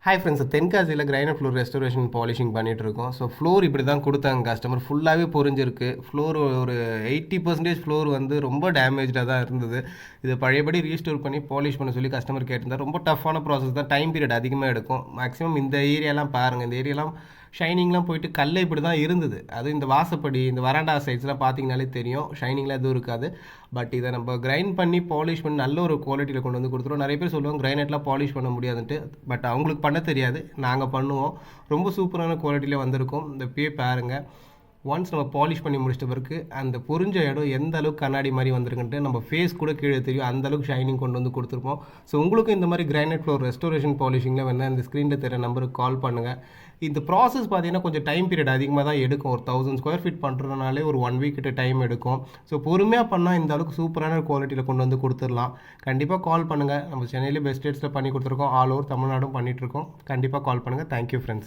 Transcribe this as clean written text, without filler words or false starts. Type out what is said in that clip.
Hi friends, தென்காசியில் granite floor restoration polishing பண்ணிகிட்ருக்கோம். So floor இப்படி தான் கொடுத்தாங்க கஸ்டமர். ஃபுல்லாகவே பொரிஞ்சிருக்கு. ஃப்ளோர் ஒரு 80% ஃப்ளோர் வந்து ரொம்ப டேமேஜாக தான் இருந்தது. இது பழையபடி ரீஸ்டோர் பண்ணி பாலிஷ் பண்ண சொல்லி கஸ்டமர் கேட்டிருந்தார். ரொம்ப டஃப்பான ப்ராசஸ் தான், டைம் பீரியட் அதிகமாக எடுக்கும். மேக்ஸிமம் இந்த ஏரியாலாம் பாருங்கள், இந்த ஏரியாலாம் ஷைனிங்லாம் போயிட்டு கல்லே இப்படி தான் இருந்தது. அது இந்த வாசப்படி, இந்த வராண்டா சைட்ஸ்லாம் பார்த்தீங்கனாலே தெரியும், ஷைனிங்லாம் எதுவும் இருக்காது. பட் இதை நம்ம கிரைண்ட் பண்ணி பாலிஷ் பண்ணி நல்ல ஒரு குவாலிட்டியில் கொண்டு வந்து கொடுத்துருவோம். நிறைய பேர் சொல்லுவாங்க கிரைனைட்லாம் பாலிஷ் பண்ண முடியாதுன்ட்டு. பட் அவங்களுக்கு பண்ண தெரியாது, நாங்கள் பண்ணுவோம். ரொம்ப சூப்பரான குவாலிட்டியில் வந்திருக்கும். இந்த பாருங்கள். ஒன்ஸ் நம்ம பாலிஷ் பண்ணி முடிச்சிட்ட பிறகு அந்த பொரிஞ்ச இடம் எந்த அளவுக்கு கண்ணாடி மாதிரி வந்திருக்குன்ட்டு நம்ம ஃபேஸ் கூட கீழே தெரியும். அந்த அளவுக்கு ஷைனிங் கொண்டு வந்து கொடுத்துருப்போம். ஸோ உங்களுக்கும் இந்த மாதிரி கிரைனைட் ஃப்ளோர் ரெஸ்டோரேஷன் பாலிஷிங்கில் வேணால் இந்த ஸ்க்ரீனில் தெரிய நம்பருக்கு கால் பண்ணுங்கள். இந்த ப்ராசஸ் பார்த்தீங்கன்னா கொஞ்சம் டைம் பீரியட் அதிகமாக தான் எடுக்கும். ஒரு 1000 ஸ்கொயர் ஃபீட் பண்ணுறதுனாலே ஒரு 1 வீக் கிட்ட டைம் எடுக்கும். ஸோ பொறுமையாக பண்ணால் இந்த அளவுக்கு சூப்பரான குவாலிட்டியில் கொண்டு வந்து கொடுத்துடலாம். கண்டிப்பாக கால் பண்ணுங்கள். நம்ம சென்னையிலே பெஸ்ட் ரேட்ஸில் பண்ணி கொடுத்துருக்கோம். ஆல் ஓவர் தமிழ்நாடும் பண்ணிகிட்ருக்கோம். கண்டிப்பாக கால் பண்ணுங்கள். Thank you friends.